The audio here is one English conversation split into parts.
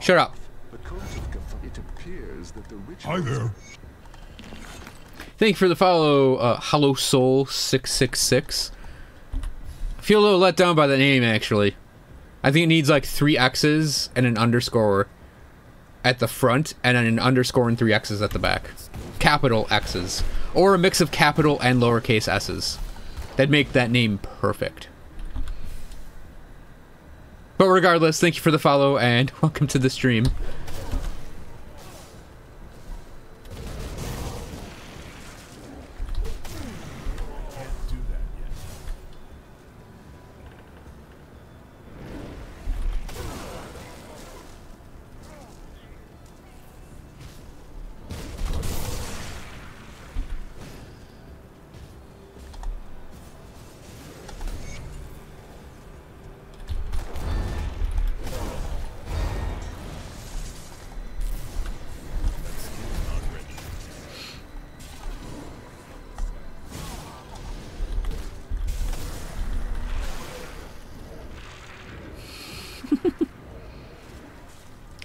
Shut up. It appears that the ritual. Hi there. Thank you for the follow, Hollow Soul 666. I feel a little let down by the name, actually. I think it needs like 3 X's and an underscore at the front, and then an underscore and 3 X's at the back. Capital X's. Or a mix of capital and lowercase s's. That'd make that name perfect. But regardless, thank you for the follow, and welcome to the stream.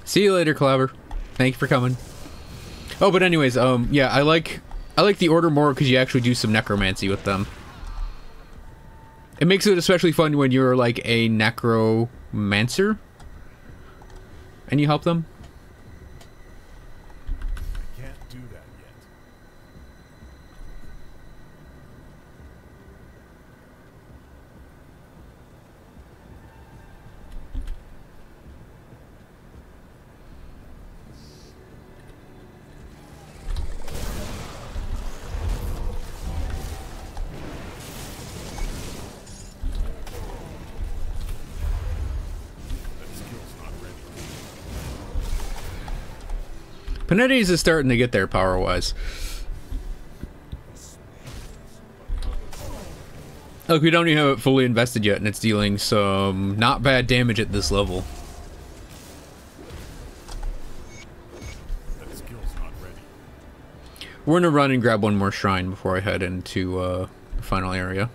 See you later, Clever. Thank you for coming. Oh, but anyways, yeah, I like the order more because you actually do some necromancy with them. It makes it especially fun when you're like a necromancer and you help them. I can't do that yet. Panetti's is starting to get there power-wise. Look, we don't even have it fully invested yet, and it's dealing some not bad damage at this level. We're gonna run and grab one more shrine before I head into the final area.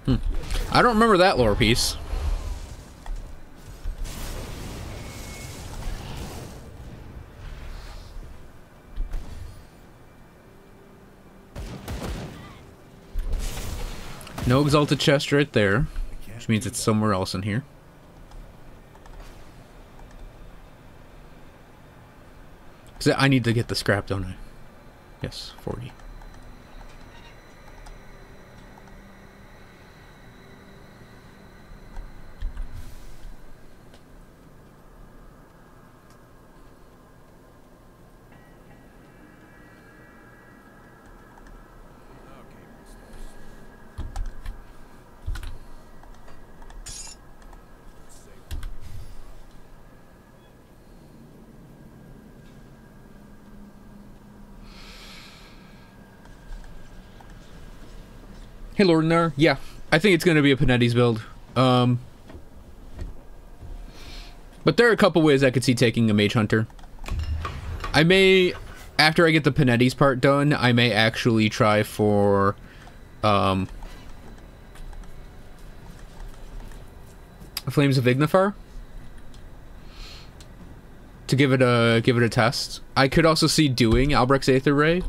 I don't remember that lore piece. No exalted chest right there, which means it's somewhere else in here. Because I need to get the scrap, don't I? Yes, 40. Hey, Lord Nar. Yeah, I think it's going to be a Panetti's build. But there are a couple ways I could see taking a Mage Hunter. I may, after I get the Panetti's part done, I may actually try for, Flames of Ignifar to give it a test. I could also see doing Albrecht's Aether Ray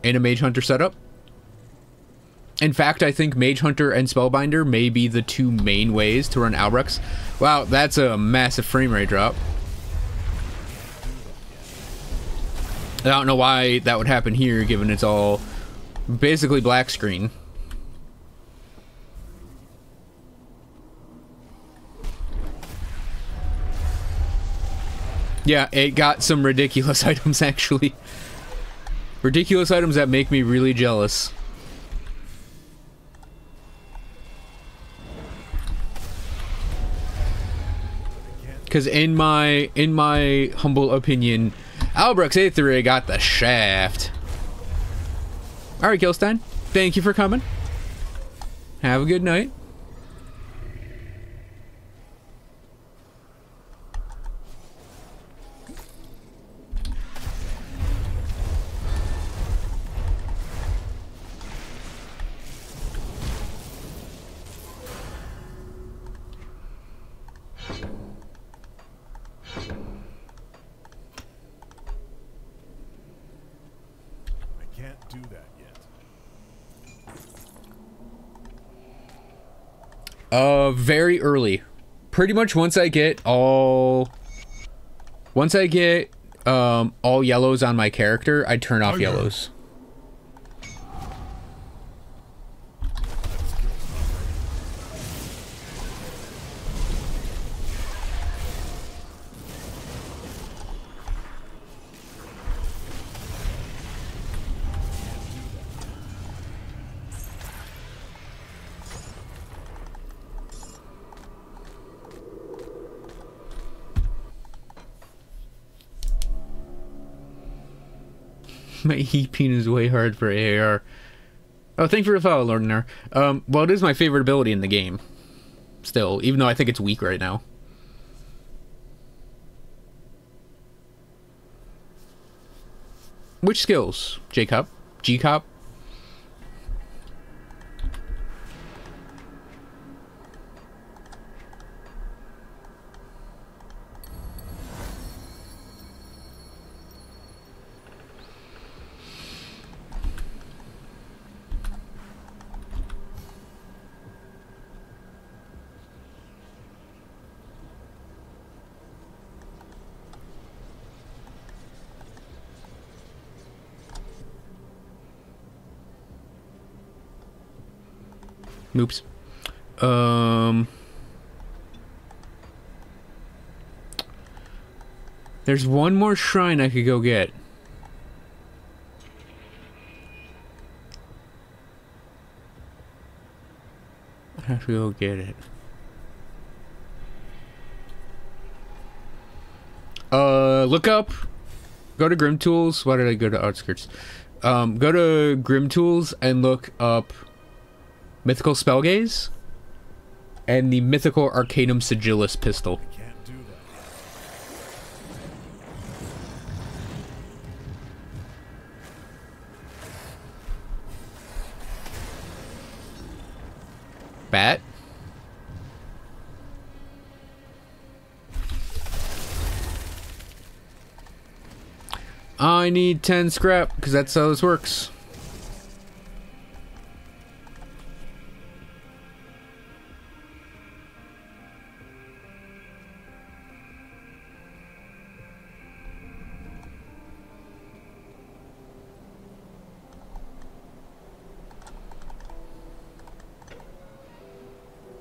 in a Mage Hunter setup. In fact, I think Mage Hunter and Spellbinder may be the 2 main ways to run Albrecht's. Wow, that's a massive frame rate drop. I don't know why that would happen here, given it's all basically black screen. Yeah, it got some ridiculous items, actually. Ridiculous items that make me really jealous. Because in my humble opinion, Albrecht's Aether Ray got the shaft. Alright, Gilstein. Thank you for coming. Have a good night. can't do that yet. Very early. Pretty much once I get all yellows on my character, I turn off yellows. My heaping is way hard for AAR. Oh, thank you for the follow, Lord Nar. Well, it is my favorite ability in the game. Still, even though I think it's weak right now. Which skills? J-Cop? G-Cop? Oops. There's one more shrine I could go get. I have to go get it. Look up. Go to Grim Tools. Why did I go to Outskirts? Go to Grim Tools and look up Mythical Spellgaze and the Mythical Arcanum Sigillus pistol. I can't do that yet. Bat. I need 10 scrap because that's how this works.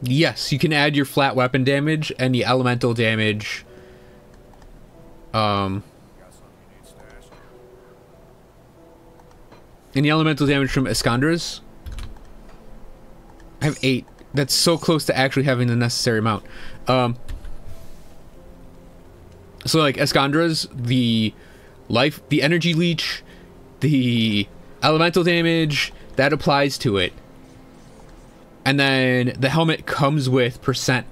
Yes, you can add your flat weapon damage and the elemental damage. And the elemental damage from Escandras. I have 8. That's so close to actually having the necessary amount. So like Escandras, the energy leech, the elemental damage, that applies to it. And then the helmet comes with percent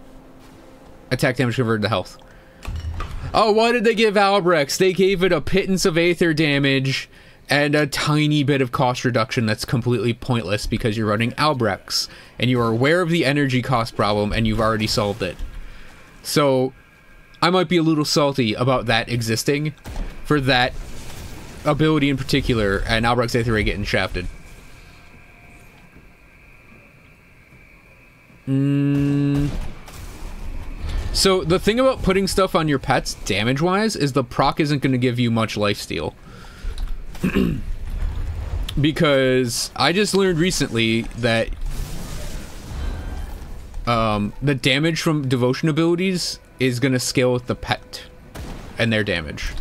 attack damage converted to health. Oh, what did they give Albrex? They gave it a pittance of Aether damage and a tiny bit of cost reduction that's completely pointless because you're running Albrex. And you are aware of the energy cost problem and you've already solved it. So, I might be a little salty about that existing for that ability in particular and Albrex Aether Ray getting shafted. So the thing about putting stuff on your pets damage wise is the proc isn't going to give you much lifesteal. Because I just learned recently that the damage from devotion abilities is going to scale with the pet and their damage.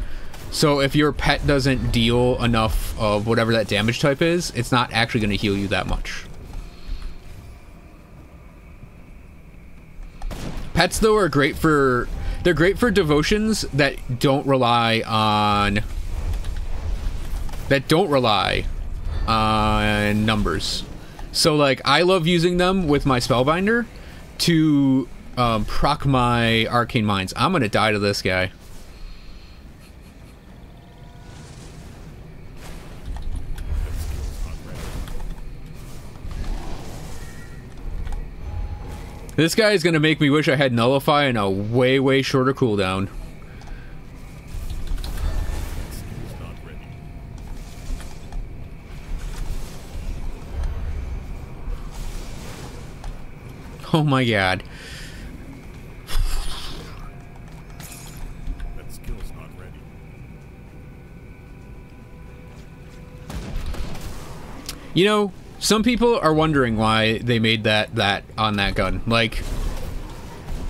So if your pet doesn't deal enough of whatever that damage type is, it's not actually going to heal you that much. Pets though are great for devotions that don't rely on numbers. So like I love using them with my Spellbinder to proc my Arcane Minds. I'm gonna die to this guy. This guy is going to make me wish I had Nullify and a way, way shorter cooldown. Oh my god. That skill's not ready. You know, some people are wondering why they made that on that gun. Like,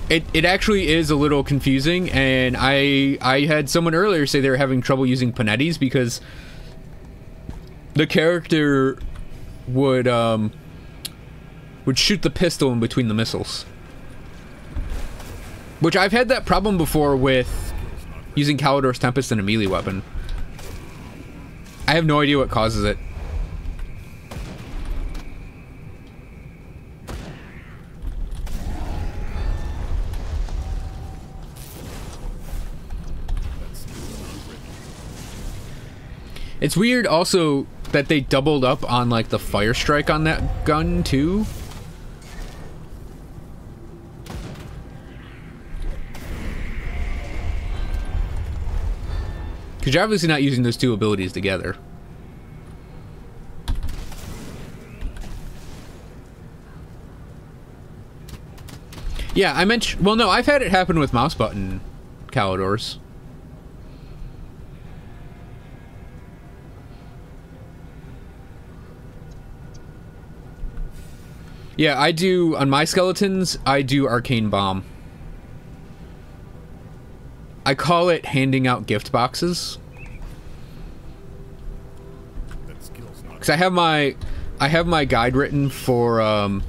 it actually is a little confusing, and I had someone earlier say they were having trouble using Panetti's because the character would shoot the pistol in between the missiles. Which I've had that problem before with using Calidor's Tempest in a melee weapon. I have no idea what causes it. It's weird also that they doubled up on like the fire strike on that gun too. Because you're obviously not using those two abilities together. Yeah, I mentioned... Well, no, I've had it happen with mouse button Calidors. Yeah, I do... On my skeletons, I do Arcane Bomb. I call it handing out gift boxes. Because I have my guide written for I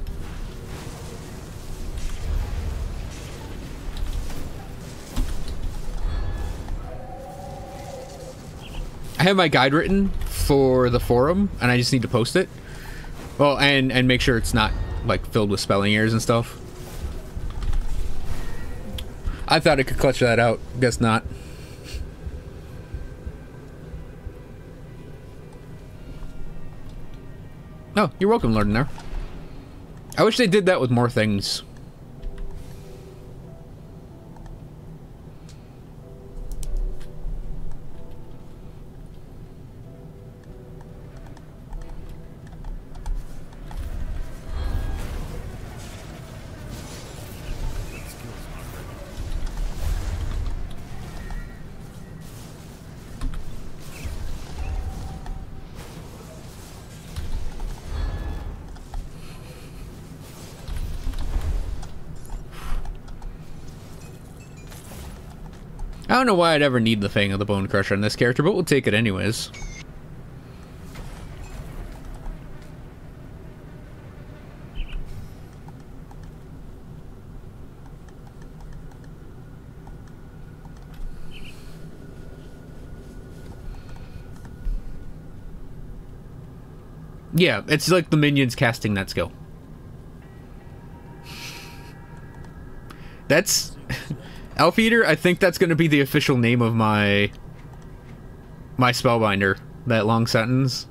have my guide written for the forum, and I just need to post it. Well, and make sure it's not like filled with spelling errors and stuff. I thought it could clutch that out. Guess not. Oh, you're welcome, Lord in there. I wish they did that with more things. I don't know why I'd ever need the Fang of the Bone Crusher on this character, but we'll take it anyways. Yeah, it's like the minions casting that skill. That's... Elf Eater, I think that's going to be the official name of my Spellbinder. That long sentence.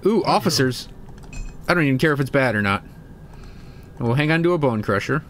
Ooh, officers. I don't even care if it's bad or not. We'll hang on to a Bone Crusher.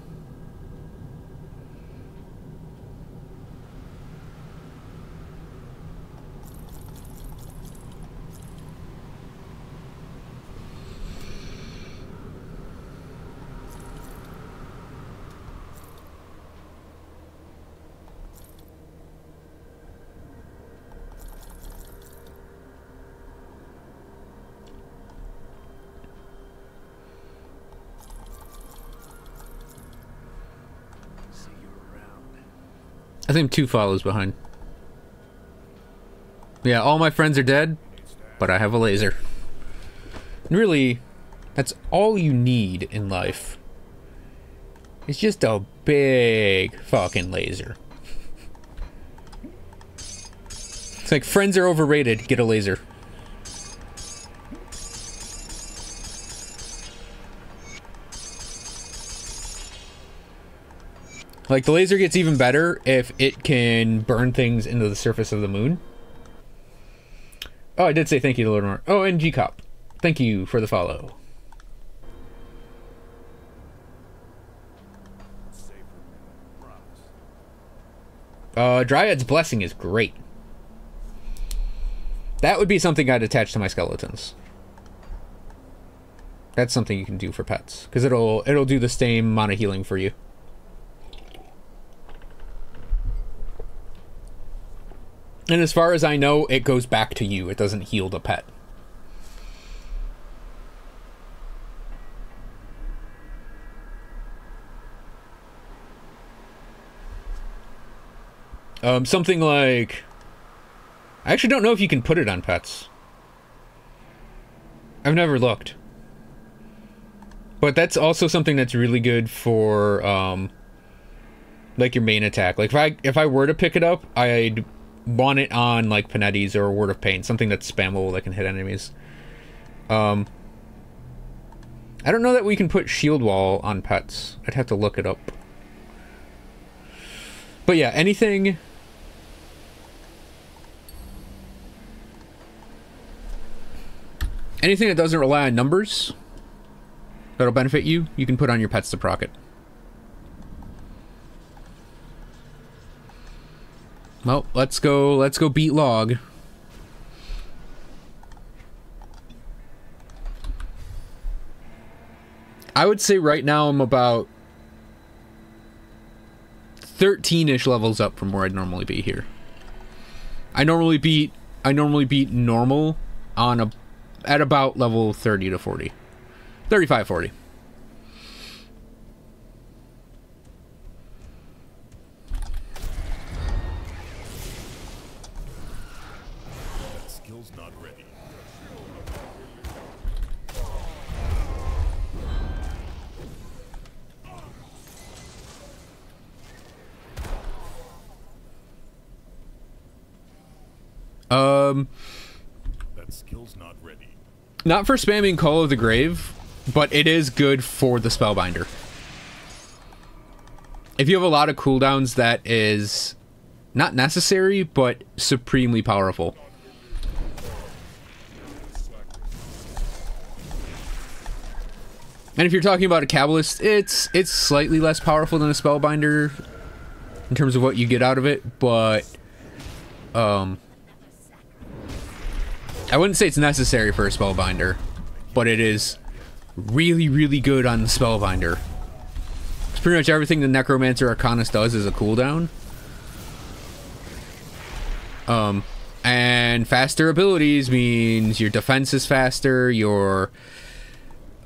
I think 2 follows behind. Yeah, all my friends are dead, but I have a laser. And really, that's all you need in life. It's just a big fucking laser. It's like, friends are overrated, get a laser. Like, the laser gets even better if it can burn things into the surface of the moon. Oh, I did say thank you to Lord Mark. Oh, and G-Cop. Thank you for the follow. Dryad's Blessing is great. That would be something I'd attach to my skeletons. That's something you can do for pets, because it'll do the same amount of healing for you. And as far as I know, it goes back to you. It doesn't heal the pet. Something like... I actually don't know if you can put it on pets. I've never looked. But that's also something that's really good for, like your main attack. Like, if I were to pick it up, I'd want it on, like, Panetti's or Word of Pain. Something that's spammable that can hit enemies. I don't know that we can put Shield Wall on pets. I'd have to look it up. But yeah, anything... anything that doesn't rely on numbers that'll benefit you, you can put on your pets to proc it. Well, let's go beat log. I would say right now I'm about 13-ish levels up from where I'd normally be here. I normally beat normal on at about level 30 to 40. 35, 40. That skill's not ready. That skill's not ready. Not for spamming Call of the Grave, but it is good for the Spellbinder. If you have a lot of cooldowns, that is not necessary, but supremely powerful. And if you're talking about a Cabalist, it's slightly less powerful than a Spellbinder in terms of what you get out of it, but I wouldn't say it's necessary for a Spellbinder, but it is really, really good on the Spellbinder. It's pretty much everything the Necromancer Arcanist does is a cooldown. And faster abilities means your defense is faster, your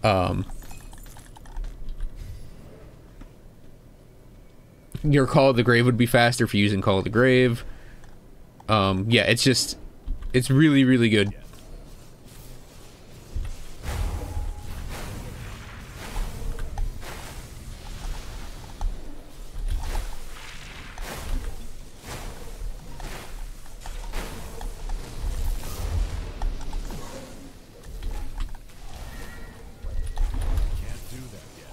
Call of the Grave would be faster for using Call of the Grave. Yeah, it's really, really good. Can't do that yet.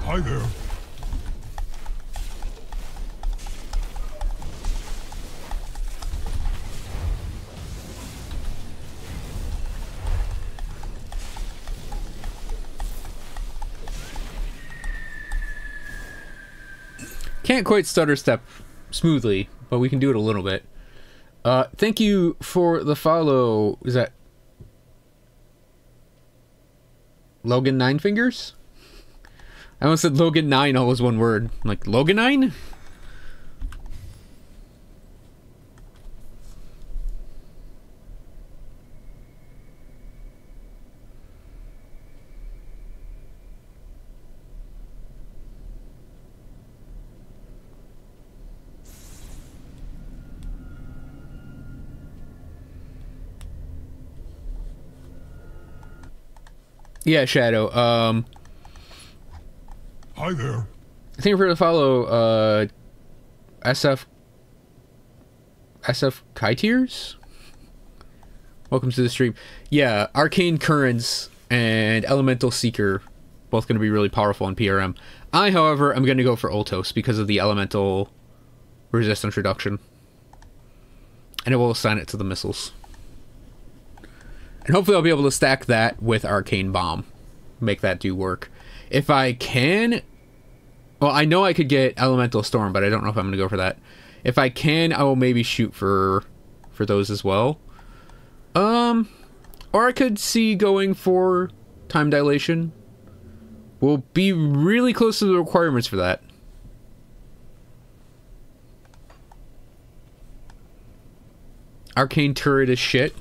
Hi there. Can't quite stutter step smoothly, but we can do it a little bit. Thank you for the follow. Is that Logan Nine Fingers? I almost said Logan 9 all was one word. I'm like, Logan 9? Yeah, Shadow. Hi there. Thank you for the follow, SF Kiteers? Welcome to the stream. Yeah, Arcane Currents and Elemental Seeker, both going to be really powerful in PRM. I, however, am going to go for Ultos because of the Elemental Resistance Reduction. And it will assign it to the missiles. And hopefully I'll be able to stack that with Arcane Bomb. Make that do work. If I can, Well, I know I could get Elemental Storm, but I don't know if I'm going to go for that. If I can, I will maybe shoot for those as well. Or I could see going for Time Dilation. We'll be really close to the requirements for that. Arcane Turret is shit.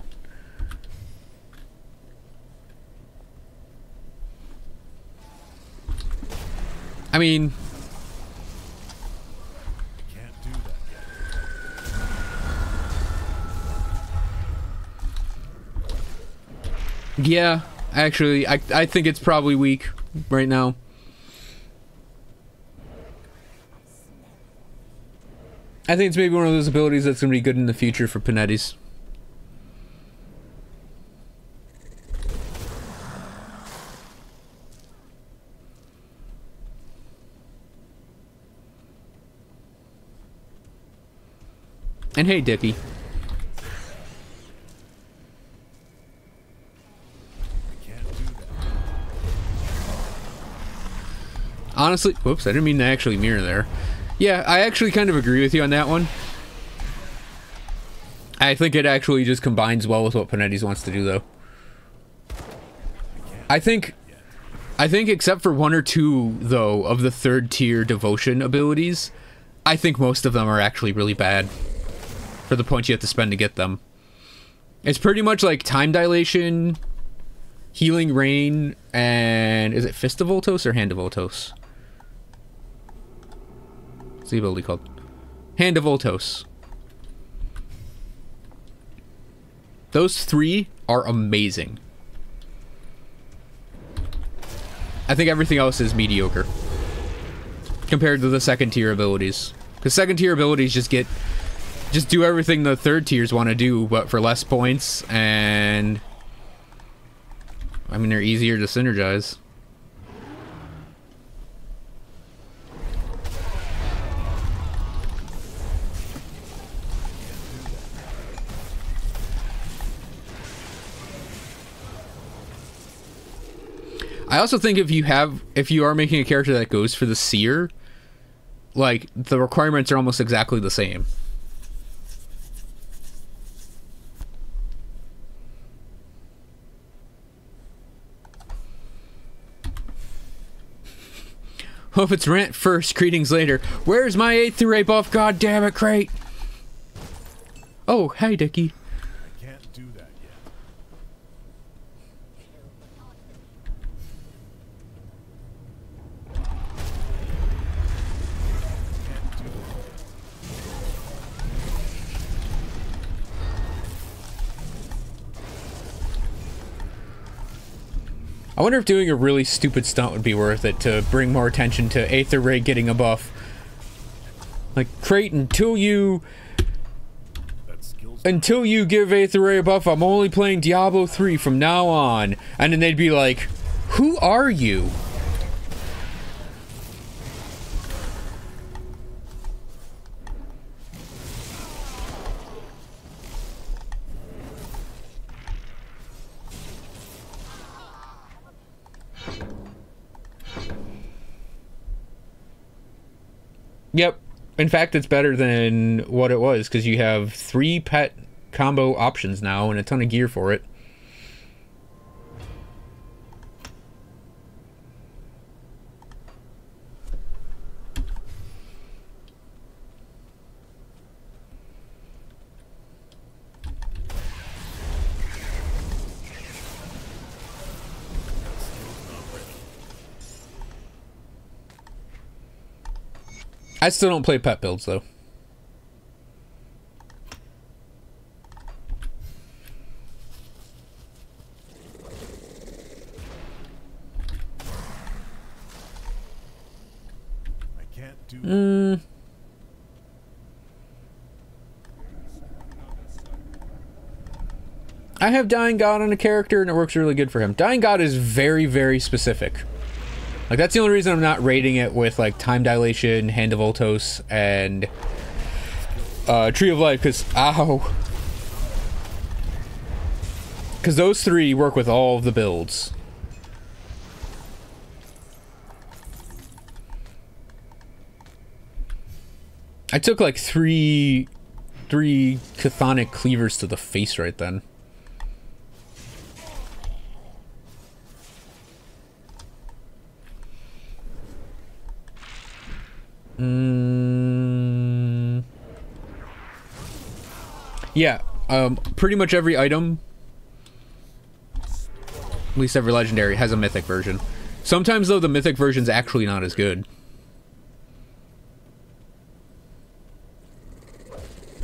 I mean... Can't do that yet. Yeah, actually, I think it's probably weak right now. I think it's maybe one of those abilities that's going to be good in the future for Panetti's. And hey, Dickie. Honestly, whoops, I didn't mean to actually mirror there. Yeah, I actually kind of agree with you on that one. I think it actually just combines well with what Panetti's wants to do, though. I think except for one or two, though, of the third tier devotion abilities, I think most of them are actually really bad for the points you have to spend to get them. It's pretty much like Time Dilation, Healing Rain, and is it Fist of Voltos or Hand of Voltos? What's the ability called? Hand of Voltos. Those three are amazing. I think everything else is mediocre compared to the second tier abilities. Because second tier abilities just do everything the third tiers want to do, but for less points, and I mean, they're easier to synergize. I also think if you are making a character that goes for the seer, like, the requirements are almost exactly the same. Hope it's rant first, greetings later. Where's my 8th array buff? God damn it, Crate! Oh, hey, Dickie. I can't do that yet. I wonder if doing a really stupid stunt would be worth it to bring more attention to 8th array getting a buff. Like, Crate, until you give 8th array a buff, I'm only playing Diablo 3 from now on. And then they'd be like, who are you? Yep. In fact, it's better than what it was, because you have 3 pet combo options now and a ton of gear for it. I still don't play pet builds, though. I can't do that. I have Dying God on a character, and it works really good for him. Dying God is very, very specific. Like, that's the only reason I'm not rating it with, like, Time Dilation, Hand of Voltos, and Tree of Life, because, ow. Because those 3 work with all of the builds. I took like three chthonic cleavers to the face right then. Yeah, pretty much every item, at least every legendary, has a mythic version. Sometimes, though, the mythic version's actually not as good.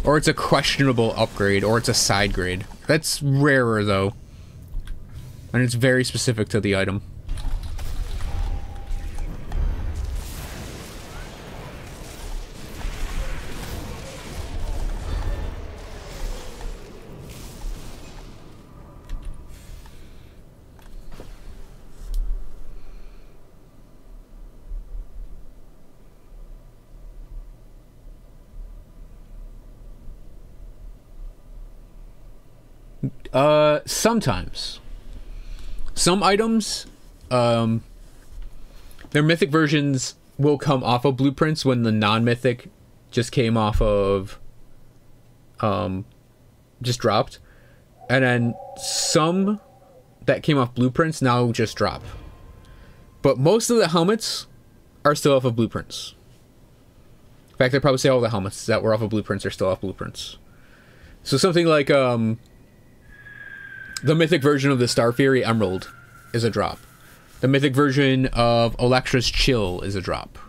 Or it's a questionable upgrade, or it's a side grade. That's rarer, though. And it's very specific to the item. Sometimes. Some items, their mythic versions will come off of blueprints when the non-mythic just came off of, just dropped. And then some that came off blueprints now just drop. But most of the helmets are still off of blueprints. In fact, I'd probably say all the helmets that were off of blueprints are still off blueprints. So something like, the mythic version of the Star Fury Emerald is a drop. The mythic version of Electra's Chill is a drop.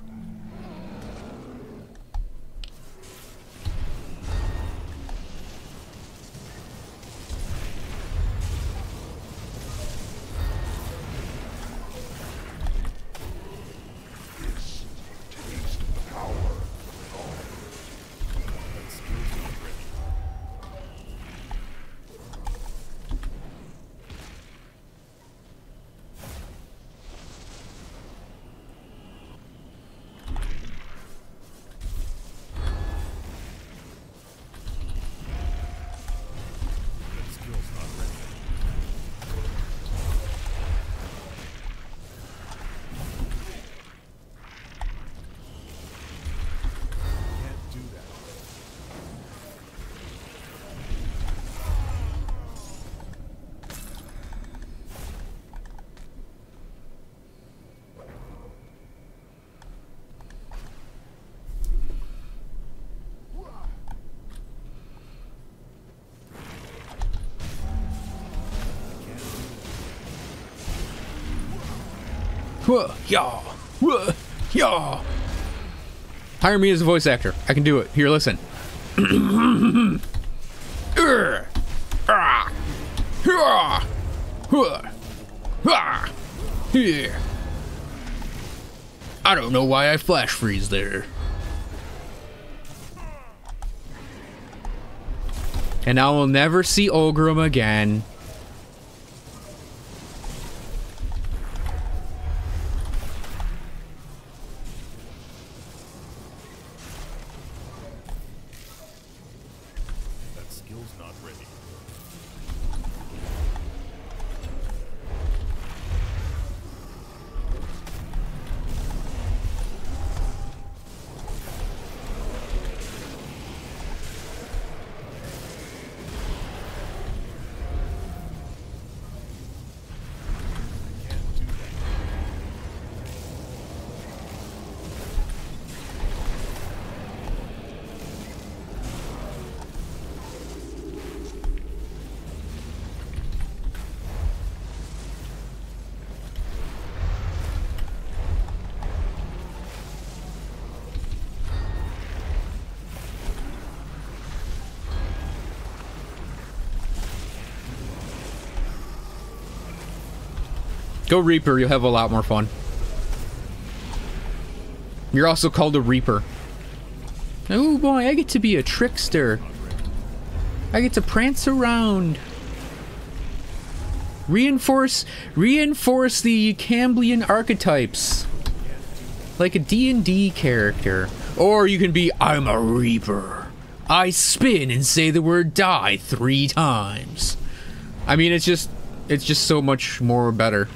Yeah. Hire me as a voice actor. I can do it. Here, listen. I don't know why I flash freeze there. And I will never see Olgrim again. Go Reaper, you'll have a lot more fun. You're also called a Reaper. Oh boy, I get to be a trickster. I get to prance around. Reinforce the Cambrian archetypes. Like a D&D character. Or you can be, I'm a Reaper. I spin and say the word die 3 times. I mean, it's just so much more better.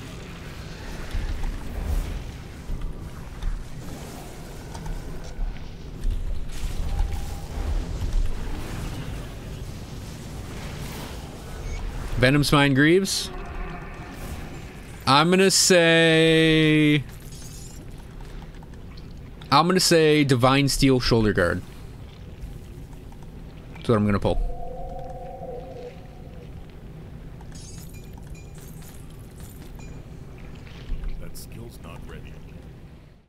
Venom Spine Greaves. I'm gonna say Divine Steel Shoulder Guard. That's what I'm gonna pull.